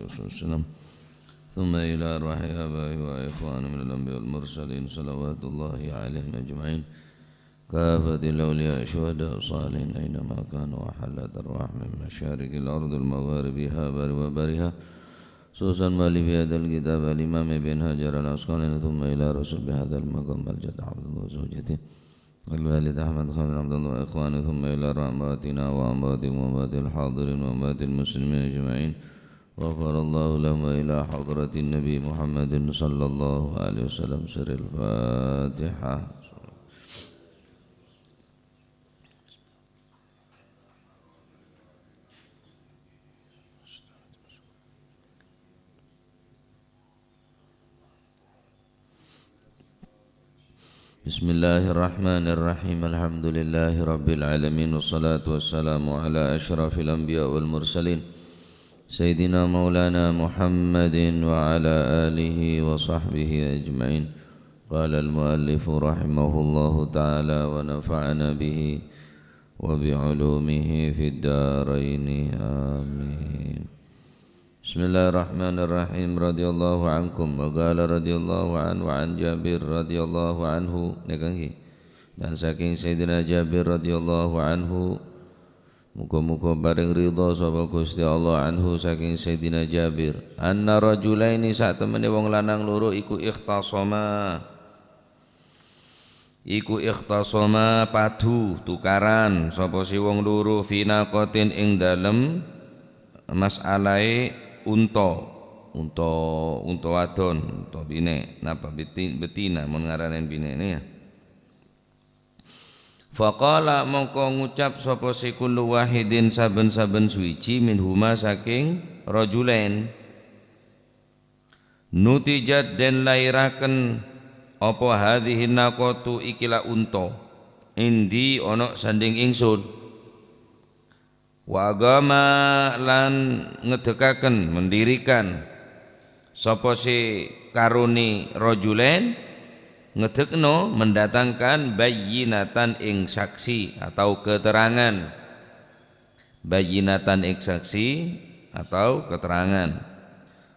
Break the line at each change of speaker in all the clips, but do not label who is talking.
وسلم ثم إلى أرواح آبائه وإخوانه من الأنبياء والمرسلين صلوات الله عليهم أجمعين كافة الأولياء الشهداء الصالحين أينما كانوا وحلت أرواح من مشارق الأرض ومغاربها وبرها خصوصا والي في هذا الكتاب الإمام ابن حجر العسقلاني ثم إلى رسول بهذا المقام الجد عبد الله وزوجته الوالد أحمد خان عبد الله وإخوانه ثم إلى رحماتنا وأمواتهم وأموات الحاضرين وأموات المسلمين أجمعين غفر الله لهم إلى حضرة النبي محمد صلى الله عليه وسلم سر الفاتحة. Bismillahirrahmanirrahim. Alhamdulillahirabbil alamin wassalatu wassalamu ala asyrafil anbiya wal mursalin sayyidina maulana Muhammadin wa ala alihi wa sahbihi ajma'in. Qala al-muallifu rahimahullahu ta'ala wa nafa'ana bihi wa bi'ulumihi fid darain amin. Bismillahirrahmanirrahim. Radhiyallahu ankum wa qala radhiyallahu anhu an Jabir radhiyallahu anhu nekangi dan saking Sayyidina Jabir radhiyallahu anhu muga-muga bareng ridha sapa Gusti Allah anhu saking Sayyidina Jabir anna rajulaini sak temene wong lanang loro iku ikhtasama padu tukaran sapa si wong loro fina qatin ing dalem mas'alae unta wadon, unta bine, napa betina mun ngaranen binene ya. Faqala mongko ngucap sapa si kullu wahidin saben-saben suci minhuma saking rajulain nutijat den lairaken apa hadhihi naqatu ikila unta indi ana sanding ingsun wa agama lan ngedekaken mendirikan sapa si karuni rajulain ngedekno mendatangkan bayyinatan ing saksi atau keterangan bayyinatan ing saksi atau keterangan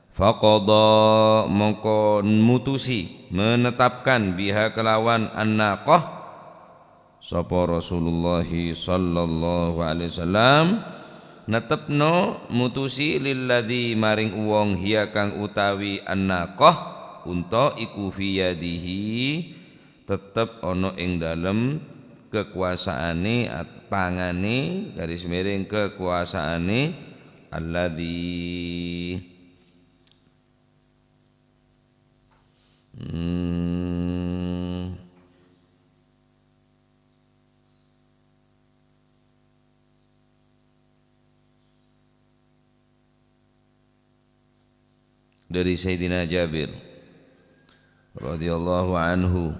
faqada mongko mutusi menetapkan biha kelawan an-naqah sapa Rasulullah sallallahu alaihi wasallam netepno mutusi lilladzi maring wong hiya kang utawi an-naqah unta iku fi yadihi tetep ana ing dalem kekuasaane tangane garis miring kekuasaane alladzi dari Sayyidina Jabir radhiyallahu anhu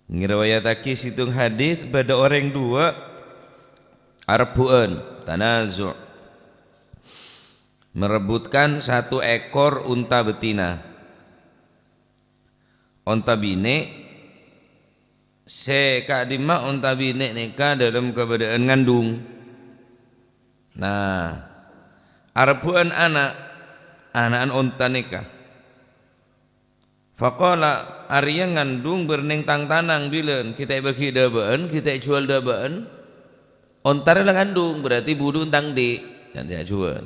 ngriwayatake situng hadis pada orang dua arbuan tanazu' merebutkan satu ekor unta betina unta bine sekadima unta bine nikah dalam keadaan ngandung. Nah arbuan anakan unta nikah faqala arya ngandung berning tang tanang bilen kita bagi dabaan kita jual dabaan ontare lah ngandung berarti budu tang di dan saya jual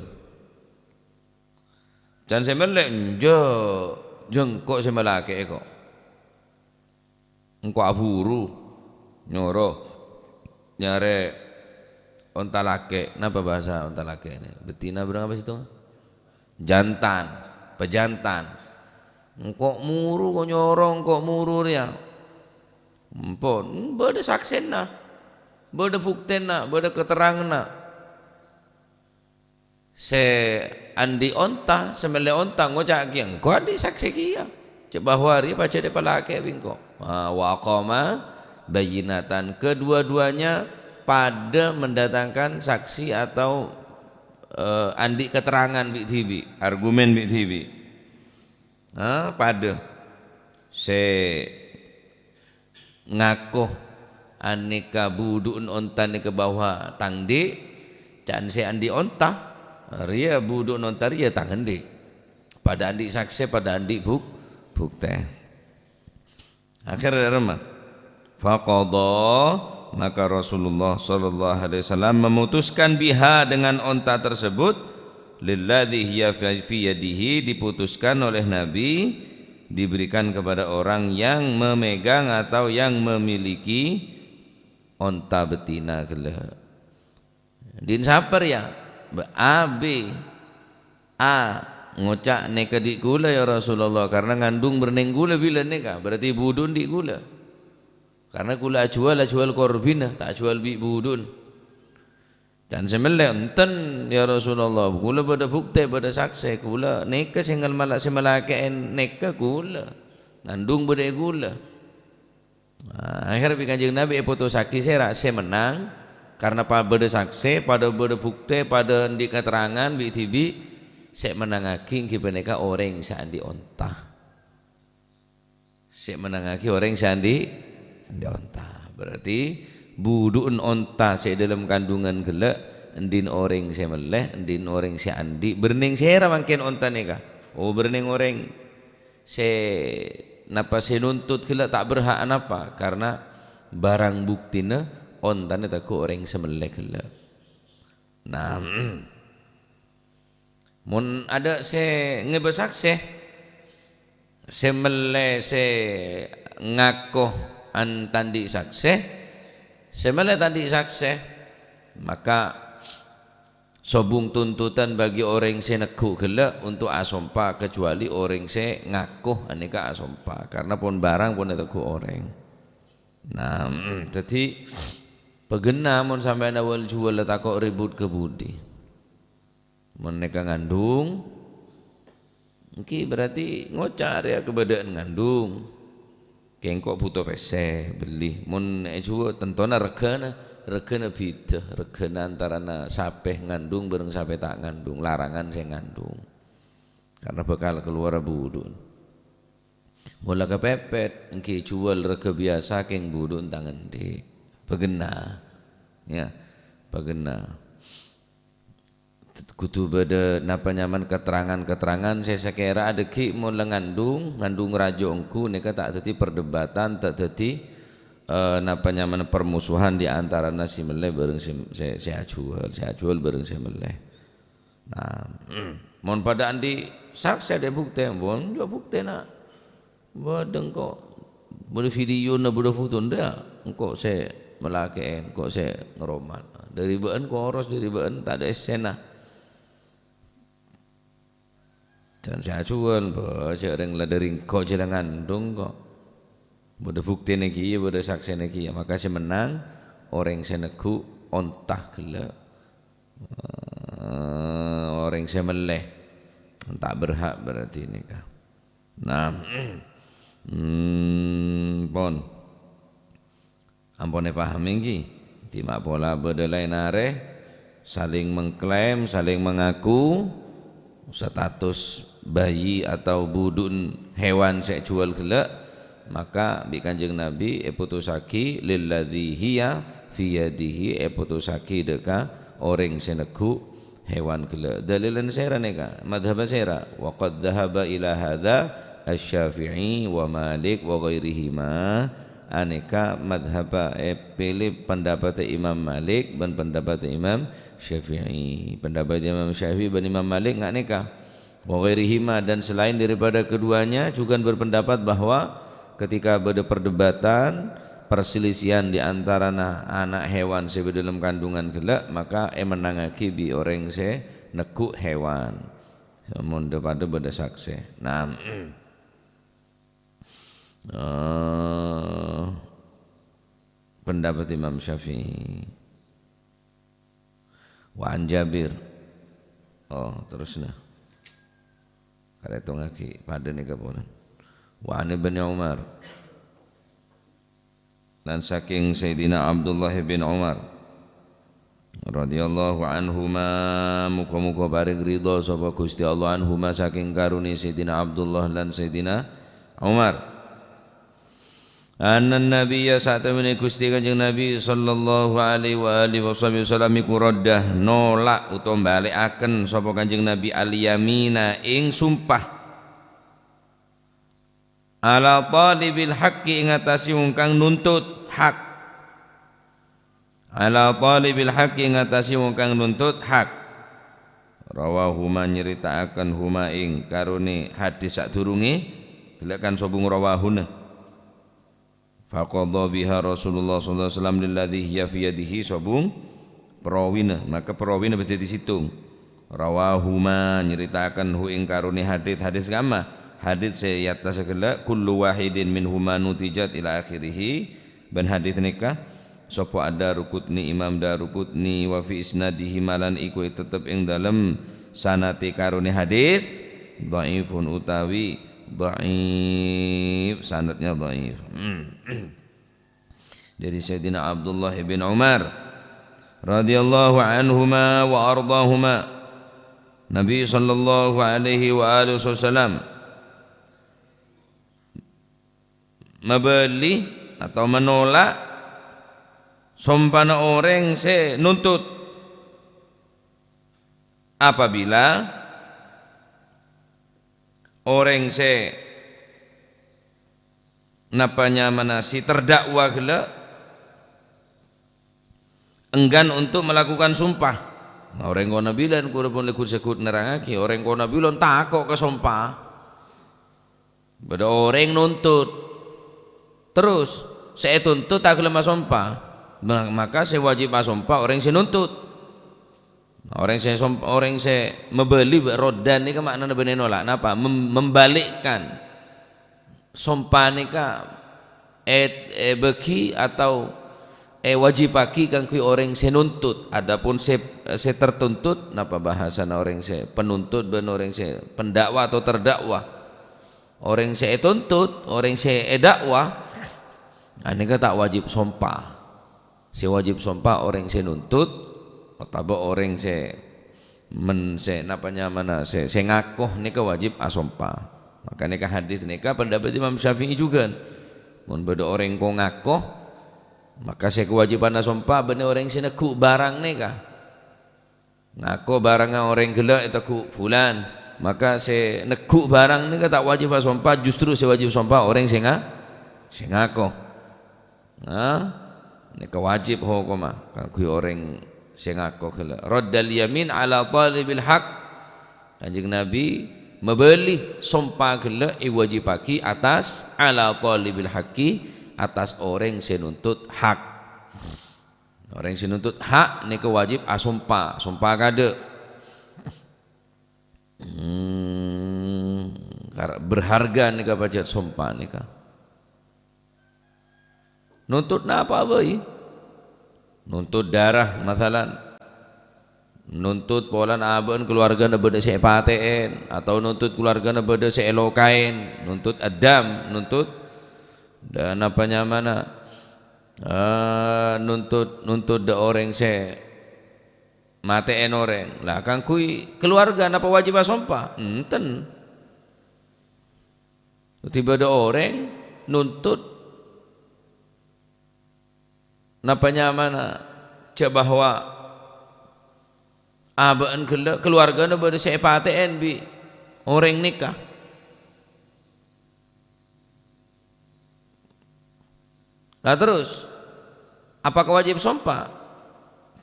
dan saya melek jengkok saya melake kok engkau aburu nyoro nyare onta lake napa bahasa onta lake ini betina berapa situ jantan, pejantan. Kok muru kok nyorong kok muru dia. Empon, beda saksena, beda buktena, beda keterangna. Se andi onta, semele onta ngocak kiang. Kok andi saksi kia. Coba hari baca de palake bingko. Wa qama bayinatan kedua-duanya pada mendatangkan saksi atau andi keterangan bi argumen bi pada se ngakuh aneka budun onta ni ke bawah tangdi can se andi onta ria buduk nontar ya tangan di pada andi saksi pada andi bukti akhirnya remah faqadha maka Rasulullah sallallahu alaihi wasallam memutuskan biha dengan onta tersebut lilladzi hiya fi yadihi diputuskan oleh Nabi diberikan kepada orang yang memegang atau yang memiliki onta betina gela din saper ya A B A ngocak neka di gula ya Rasulullah karena ngandung berneng gula bila neka berarti budun di gula karena gula jual korbina tak jual bi budun dan semelek enten ya Rasulullah gula pada bukti pada saksi gula neka singgal malak semelakain neka gula ngandung pada gula akhirnya Kanjeng Nabi foto saksi saya menang karena pada saksi pada bukti pada di keterangan bi tibi saya menangaki kebanyakan orang sandi onta saya menangaki orang sandi onta berarti budun onta saya dalam kandungan gelak endin orang saya meleh endin orang saya andi berning saya ramangkin onta neka oh berning orang saya napa saya nuntut gelak tak berhak napa karena barang buktinya onta ni tak orang semeleh gelak nah mun ada se ngebesak se mele se ngakoh an tandi sakse se mele tandi sakse maka sobung tuntutan bagi orang se neku gelak untuk asompa kecuali orang se ngakoh aneka asompa karena pun barang pun teku orang nah jadi pegena mun sampai awal jual takok ribut ke budi mereka ngandung iki berarti ngocar ya kebedaan ngandung kengkok butuh pese beli mun juga tentona regana bida regana antarana sapeh ngandung bareng sapeh tak ngandung larangan saya ngandung karena bakal keluar budun mula kepepet engki jual rega biasa keng budun tangan di pegena ya pegena kutu beda napa nyaman keterangan saya sekira ada ki mau ngandung rajo engku neka tak teti perdebatan tak teti napa nyaman permusuhan di antara nasi meleh bareng saya jual bareng saya meleh nah mohon pada andi saksi ada bukti bon jo bukti nak badeng kok boleh video na boleh foto ndak engkau saya melakein kok saya ngeroman dari bahan koros dari bahan tak ada esena dan saya jual baca orang ladering kok jalan ngandung kok bodoh bukti neki ya bodoh saksi neki ya maka saya menang orang saya neku ontah gelap orang saya meleh tak berhak berarti nikah nah pon ampone paham iki timak pola bedelain are saling mengklaim saling mengaku status bayi atau budun hewan saya jual gelak maka bi Kanjeng Nabi putusaki lilladzi hiya fi yadihi putusaki deka orang seneku hewan gelak dalilan saya neka madhab saya wa qad dhahaba ila hadza asy-Syafi'i wa Malik wa ghairihima aneka madhab pilih pendapat Imam Malik dan pendapat Imam Syafi'i pendapat Imam Syafi'i dan Imam Malik enggak nikah wa ghairihima dan selain daripada keduanya juga berpendapat bahwa ketika ada perdebatan perselisihan di antara anak hewan se dalam kandungan gelak maka menangaki bi orang se neku hewan mun pada beda saksi nah pendapat Imam Syafi'i wa an Jabir terusnya kada itu ngaki pada ni kaponan wa an Ibn Umar dan saking Sayyidina Abdullah bin Umar radhiyallahu anhuma muka-muka barik ridha sapa Gusti Allah anhuma saking karuni Sayyidina Abdullah dan Sayyidina Umar Anan nabiyya satamene Gusti Kanjeng Nabi sallallahu alaihi wa alihi wasallam iku raddah nolak utawa balekaken sapa Kanjeng Nabi al-yamina ing sumpah ala talibil haqqi ing atase wong kang nuntut hak, ala talibil haqqi ing atase wong kang nuntut hak. Rawahuma nyritakaken huma ing karone hadis sadurunge gelekan sapa rawahuna. Faqadha biha Rasulullah sallallahu alaihi wasallam lilladzi hiya fi yadihi sabung perawina, maka perawina berarti disitung. Rawahuma nyeritakan hu ing karone hadis kama hadis sayata segala kullu wahidin minhuma nutijat ila akhirih. Ben hadis nikah sapa Ad-Darqutni Imam Darqutni wa fi isnadihi malan iku tetep ing dalem sanate karone hadis dhaifun utawi dhaif, sanadnya dhaif. Dari Sayyidina Abdullah bin Umar radhiyallahu anhuma wa ardahuma, Nabi sallallahu alaihi wa alihi wasallam mabali atau menolak sompana orang se nuntut apabila orang se napanya manasi terdakwa gela enggan untuk melakukan sumpah. Nah, orang kono bilan kurang lekut-sekut nerangake orang kono bilan takok ke sumpah. Beda orang nuntut terus saya tuntut tak lemah sumpah, maka saya wajib sumpah orang saya nuntut. Orang saya membeli rodan ni ke makna benar nolak napa membalikkan sumpah ni ka beki atau wajib bagi kan kui orang saya nuntut. Adapun saya tertuntut napa bahasa orang saya penuntut ben orang saya pendakwa atau terdakwa. Orang saya tuntut, orang saya dakwa, ini kan tak wajib sumpah. Saya wajib sumpah orang saya nuntut atau orang saya napanya mana saya ngakoh nika wajib asumpah. Maka nika hadis nika pendapat Imam Syafi'i juga. Mun beda orang ko ngakoh maka saya kewajiban asumpah bener orang saya neku barang nika. Ngakoh barangnya orang gelak itu ku fulan, maka saya neku barang nika tak wajib asumpah, justru saya wajib sumpah orang saya ngakoh. Nah, nika wajib hukuma kan ku orang saya ngaku kala raddal yamin ala talibil haq. Kanjeng Nabi membeli sumpah kala wajibaki atas ala talibil haqqi atas orang yang nuntut hak. Orang yang nuntut hak ni wajib asumpah, sumpah kada berharga ni ka pajat sumpah ni ka. Nuntut na apa boy? Nuntut darah masalan, nuntut polan aben keluarga na beda se paten, atau nuntut keluarga na beda se elokain, nuntut adam, nuntut dan apanya mana nuntut de orang se mateen orang lah kan kui keluarga napa wajib sumpah enten tiba ada orang nuntut napanya mana cak bahwa abaan keluarga na pada saya paten bi orang nikah lah terus apakah wajib sumpah?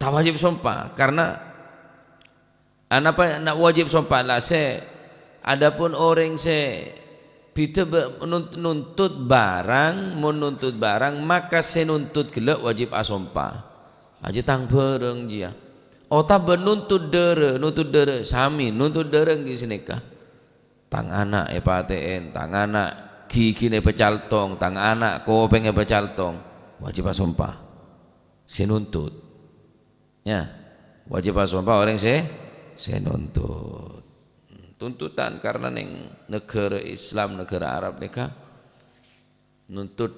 Tak wajib sumpah karena apa nak wajib sumpah lah saya adapun orang saya kita menuntut barang maka saya nuntut gelak wajib asumpah aja tang bereng dia ota benuntut dere sami nuntut dere di sini kah tang anak PATN tang anak gigi ne pecaltong tang anak kopeng pecaltong wajib asumpah saya nuntut ya wajib asumpah orang saya nuntut tuntutan karena neng negara Islam negara Arab nika nuntut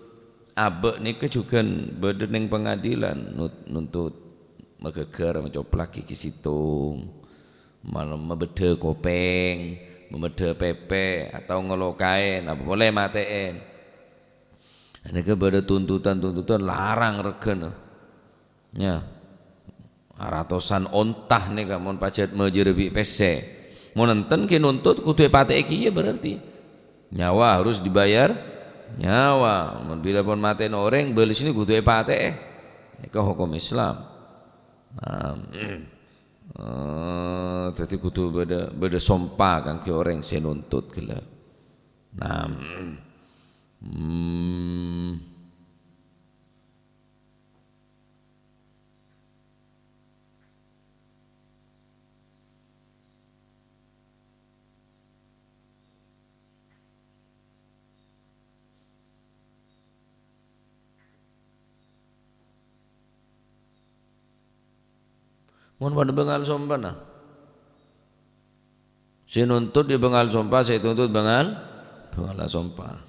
abe nika juga beda neng pengadilan nuntut megeger mencoplak gigi situng malam membeda kopeng membeda pepe atau ngelokain apa boleh mateen Ini kepada tuntutan larang regen ya ratusan ontah nih kamu pacet mejerebi pese mau nonton ki nuntut kudu pateke iki ya berarti nyawa harus dibayar nyawa bila pun maten orang beli sini kudu pateke ini hukum Islam. Jadi kudu beda sompa kan ki orang saya nuntut gila. Nah, mun pada bengal sompa nah. Saya nuntut di bengal sompa, saya tuntut bengal sompa.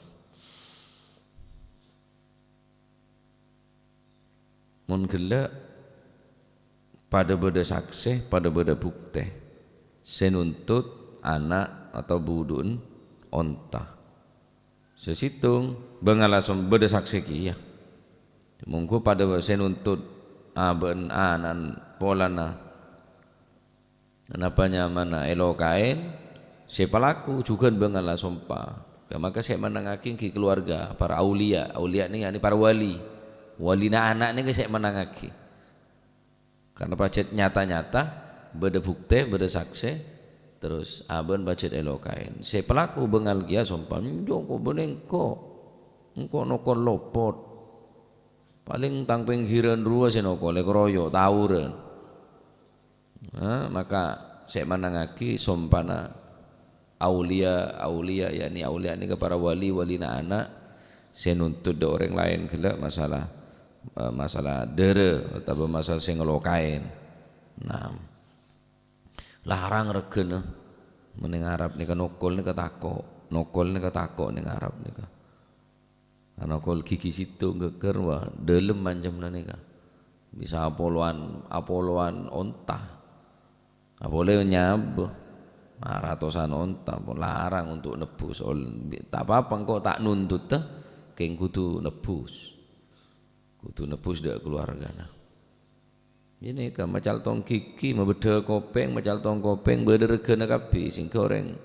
Mun gelak pada beda saksi, pada beda bukti. Saya nuntut anak atau budun onta. Sesitung bengal sompa beda saksi kia. Mungku pada saya nuntut aben anan polana kenapa nyamana elokain si pelaku juga bengala sompa maka saya menangaki ki keluarga para aulia ini para wali na anak ini saya menangaki karena pacet nyata-nyata beda bukti beda saksi terus aben pacet elokain si pelaku bengal kia sompa njoko benengko engko nokon lopot paling tang penghiran ruas si nokon lekroyo tawuran. Maka saya menangaki sompana aulia yakni aulia ini ke para wali na anak saya nuntut do orang lain gelak masalah dere atau masalah sing ngelokain. Nah larang regen meneng Arab nika nokol nika tako ning Arab nika nokol gigi situ geger wah delem mancamna nika bisa apoloan ontah boleh nyabuh ratusan onta pun larang untuk nebus tak apa-apa kok tak nuntut keng kudu nebus dak keluarga nah ini kan macal tong kiki membeda kopeng macal tong kopeng beda regana kabeh sing goreng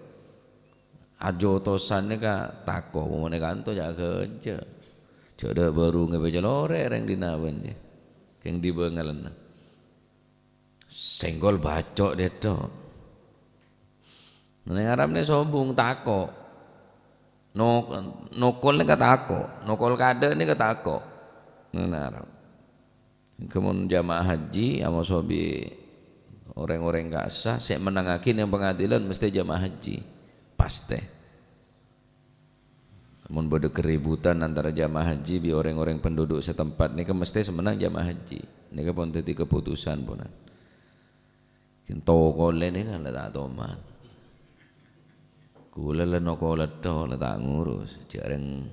ajo tosane ka tako ngene kanto ya kerja jodoh baru ngebeja lore reng dinawen keng dibengalan senggol bacok deto neng Arab ne sombong tako nokol ne katako nokol kade ne katako neng Arab kemun jamaah haji ama sobi orang-orang gak sah saya menangakin yang pengadilan mesti jamaah haji pasti mun bodo keributan antara jamaah haji bi orang-orang penduduk setempat nika mesti semenang jamaah haji nika pun tadi keputusan punan tokol ini kan tak toman kula lenokol itu tak ngurus jarang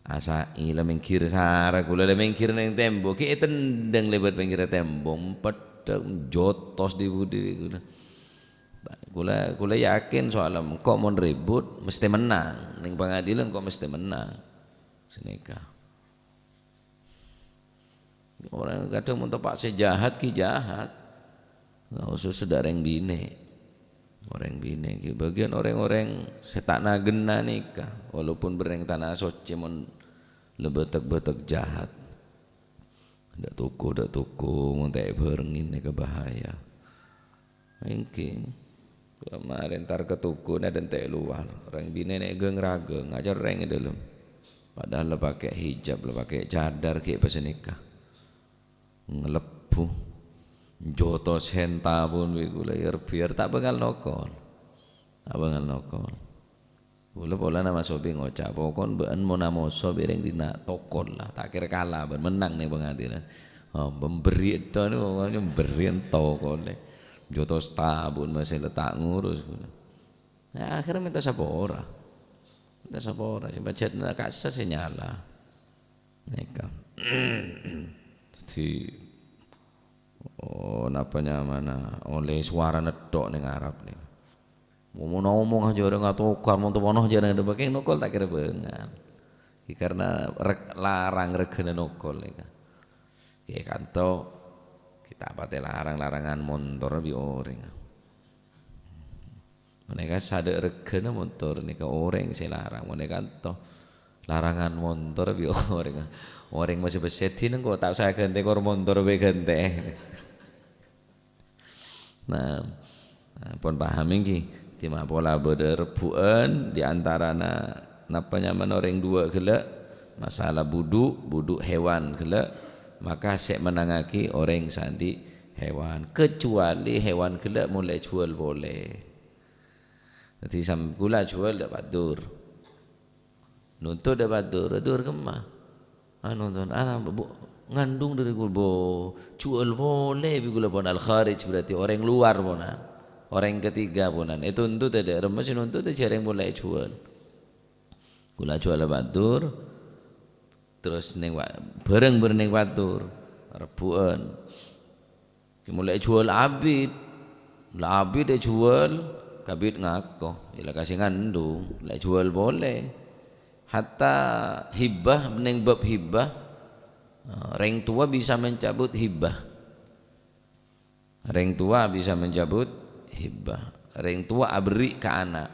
asai lah mengkir sara kula mengkir neng tembok ki tendang lebat mengkir tembok pedang jotos di budi kula yakin soalnya kok mau ribut mesti menang neng pengadilan kok mesti menang senika orang kadang mau tepak sejahat ki jahat nggak usah sedareng bine orang bine bagian orang-orang setak nagena nikah walaupun bereng tanah soce mon lebetek-betek jahat ndak tuku ngontek berengin nikah bahaya mungkin kemarin tar ketuku ada entek luar orang bine nek geng-rageng ngajar reng di dalam padahal le pakai hijab le pakai cadar kayak pas nikah ngelepuh jotos henta pun kula biar tak bengal nokol kula pola nama sobi ngocap pokon beun mau namo sobi ring dina tokol lah tak kira kalah ben menang nih pengadilan pemberi itu nih pokoknya memberi tokol jotos tabun masih letak ngurus nah akhirnya minta sapora coba chat nak kasar senyala nikah jadi napanya mana oleh suara nedok ning Arab nih mau ngomong aja orang nggak tukar mau tuh aja ada pakai nukol tak kira bengal karena larang regane nokol ya kanto kita pate larangan motor bi oreng mereka sadar regane motor nika oreng saya larang mereka kanto larangan motor bi oreng masih besetin kok tak saya ganti kor motor be ganti nah pun paham iki tima pola berrebuan di antarana napa nyaman orang dua gelak masalah buduk hewan gelak maka sek menangaki orang sandi hewan kecuali hewan gelak mulai jual boleh nanti sampai gula jual dapat dur nuntut dapat dur kemah nonton anak ngandung dari gulbo jual boleh bi gula pon al kharij berarti orang luar ponan orang ketiga ponan itu nuntut ada remes nuntut jarang mulai jual kula jual batur terus ning bareng ning batur rebuan mulai jual abid lah abid dia jual kabid ngako ila kasih ngandung lah jual boleh hatta hibah ning bab hibah orang tua bisa mencabut hibah orang tua bisa mencabut hibah orang tua abri ke anak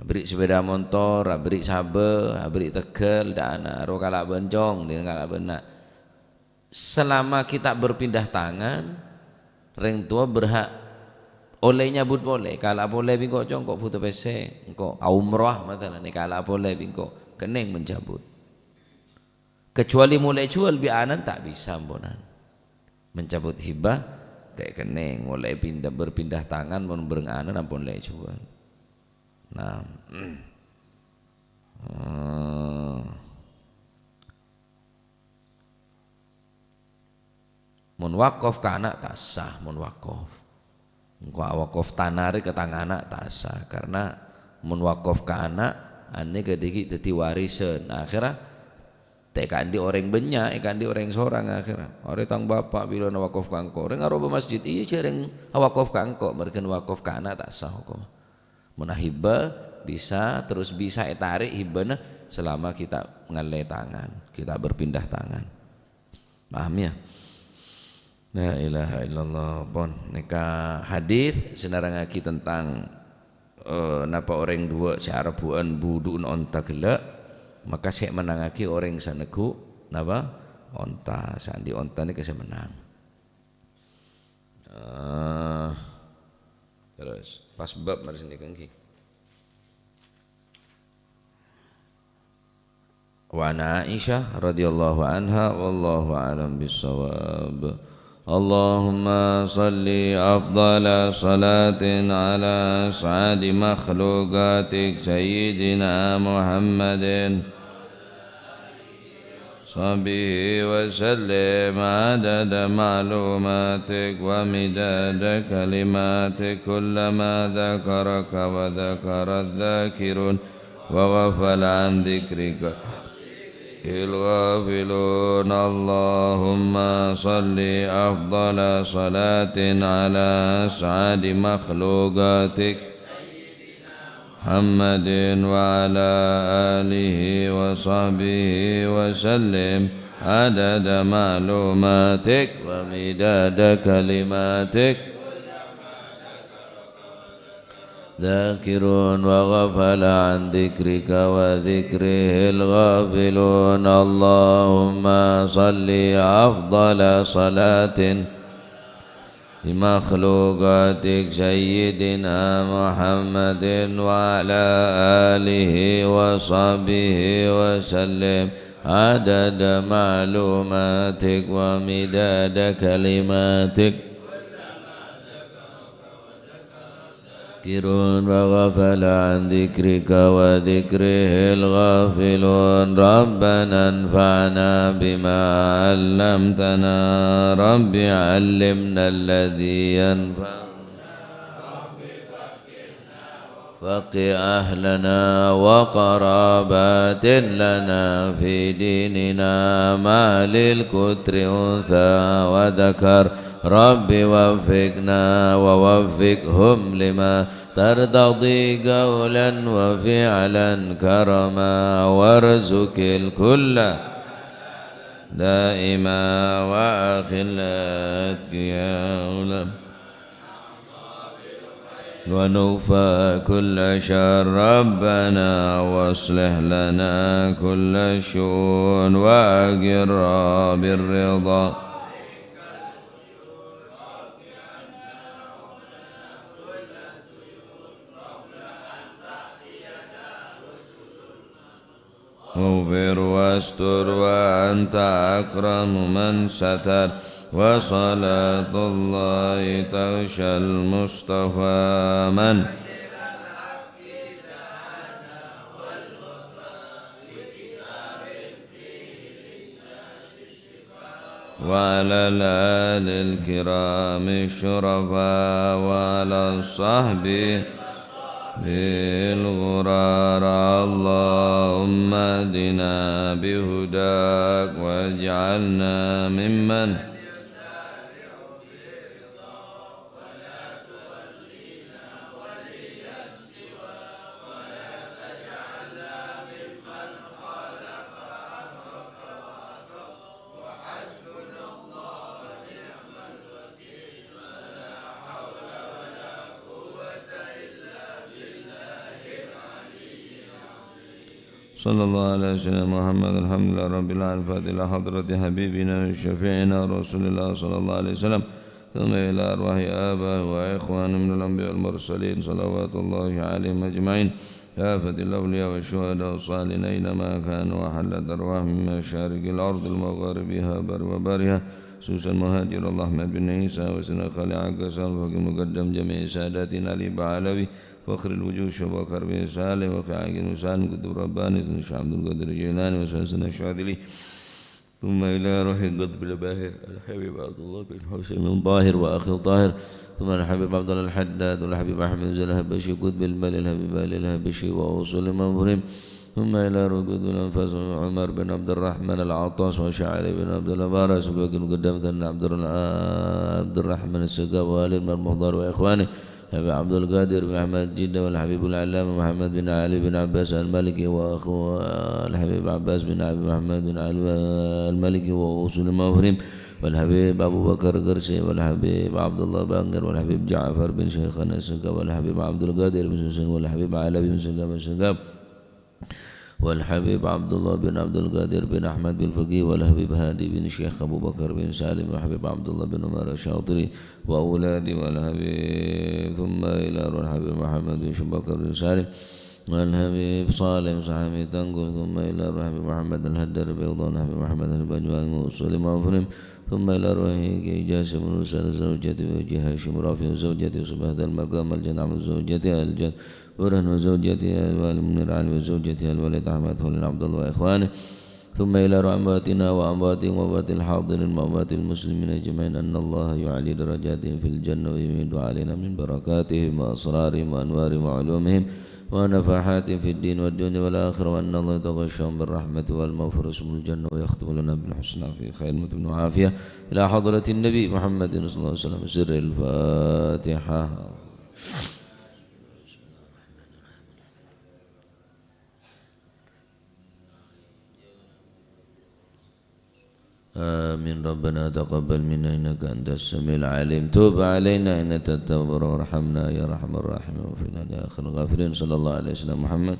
abri sepeda motor, abri sabe, abri tegel, dan ro kalak bencong dengan kalak benak. Selama kita berpindah tangan, orang tua berhak oleh nyabut boleh. Kalak boleh bingko congkok putu pese, engko umrah matalah nih kalak boleh bingko kening mencabut. Kecuali mulai jual bianan tak bisa bonan. Mencabut hibah tak kening, mulai berpindah tangan mun berenganan ampun lek jual. Nah, mun wakaf ka anak tak sah mun wakaf. Engko wakaf tanari ke tang anak tak sah karena mun wakaf ka anak ane kediki dadi warisan. Akhirnya tekan di orang banyak, ikan di orang seorang akhirnya. Ore tang bapak bila wakaf ka engko, orang aroba masjid iya jareng wakaf ka engko, mereka wakaf ka anak tak sah hukum. Menahibah bisa terus bisa tarik hibana selama kita ngalai tangan, kita berpindah tangan. Paham ya? La ilaha illallah. Pon neka hadis senarangaki tentang napa orang dua searabuan budun onta gelak maka saya menangaki orang saneku napa onta sandi onta ni saya menang. Terus pas bab mari sini kengki. Wa ana Aisyah radhiyallahu anha wallahu a'lam bissawab. Allahumma salli afdala salatin ala as'adi makhluqatik sayyidina Muhammadin صبه وسلم عدد معلوماتك ومداد كلماتك كلما ذكرك وذكر الذاكرون وغفل عن ذكرك الغافلون اللهم صل أفضل صلاة على أسعد مخلوقاتك محمد وعلى آله وصحبه وسلم عدد معلوماتك ومداد كلماتك ذاكرون وغفل عن ذكرك وذكره الغافلون اللهم صل أفضل صلاة لمخلوقاتك سيدنا محمد وعلى آله وصحبه وسلم عدد معلوماتك ومداد كلماتك ذاكرون وغفل عن ذكرك وذكره الغافلون ربنا انفعنا بما علمتنا رب علمنا الذي ينفعنا فقه أهلنا وقرابات لنا في ديننا ما للكتر أنثى وذكر رب وفقنا ووفقهم لما ترتضي قولا وفعلا كرما وارزق الكل دائما وأخل أتقياء ونوفى كل شر ربنا واصلح لنا كل الشؤون وأقر بالرضا اغفر واستر وأنت أكرم من ستر وصلاة الله تغشى المصطفى من وعلى الآل الكرام الشرفاء وعلى الصحب بالغرار اللهم اهدنا بهداك واجعلنا ممن صلى الله على سيدنا محمد. الحمد لله رب العالمين. فاتحة حضرة حبيبنا وشفيعنا رسول الله صلى الله عليه وسلم، ثم إلى أرواح آبائه وإخوانه من الأنبياء والمرسلين صلوات الله عليهم أجمعين، كافة الأولياء والشهداء والصالحين أينما كانوا، وحلت أرواح من مشارق الأرض المغاربها وبرها، خصوصا مهاجر الله أحمد بن عيسى وسنة خالي عكسان وفقر مقدم جميع ساداتنا علي بعلوي فخر الوجود شبكر بن سالم وقعاق المسالم كتب رباني سنة عبد القادر الجيلاني وسنة الشاذلي، ثم إلى روح القطب الباهر الحبيب عبد الله بن حسين الظاهر وأخي الطاهر، ثم الحبيب عبد الله الحداد والحبيب أحمد زل الهبشي قطب المال الحبيب آل الهبشي وأوصل المنفرم، ثم إلى رقود الأنفاس عمر بن عبد الرحمن العطاس وشعري بن عبد البارس وكن قدمت عبد الرحمن السقا وآل المحضر وإخوانه أبي عبد القادر بن أحمد جدة والحبيب العلامة محمد بن علي بن عباس المالكي وأخوه الحبيب عباس بن عبد محمد بن علي المالكي وأصول المفرم، والحبيب أبو بكر قرسي والحبيب عبد الله بانقر والحبيب جعفر بن شيخنا السقا والحبيب عبد القادر بن سنسن والحبيب علي بن سقا بن سقا والحبيب عبد الله بن عبد القادر بن أحمد بن فقيه والحبيب هادي بن شيخ أبو بكر بن سالم والحبيب عبد الله بن عمر الشاطري وأولادي والحبيب، ثم إلى الحبيب محمد بن بكر بن سالم والحبيب صالح صحابي تنقل، ثم إلى الحبيب محمد الهدر بيضان الحبيب محمد البجوان وصول مغفرم، ثم إلى روحه جاسم بن رسال زوجته وجه هاشم رافع وزوجته صبح المقام الجنع وزوجته الجن ورهن وزوجته الوالد منير علي وزوجته الوليد أحمد هولن عبد الله وإخوانه، ثم إلى أمواتنا وأمواتهم وأموات الحاضرين وأموات المسلمين أجمعين أن الله يعلي درجاتهم في الجنة ويمد علينا من بركاتهم وأسرارهم وأنوارهم وعلومهم ونفحاتهم في الدين والدنيا والآخرة، وأن الله يتغشهم بالرحمة والمغفرة اسم الجنة ويختم لنا بالحسنى في خير متم وعافية إلى حضرة النبي محمد صلى الله عليه وسلم. سر الفاتحة. آمين. ربنا تقبل منا إنك أنت السميع العليم، توب علينا إنك التواب الرحيم، وارحمنا يا أرحم الراحمين، وفينا يا خير الغافرين. صلى الله عليه وسلم محمد.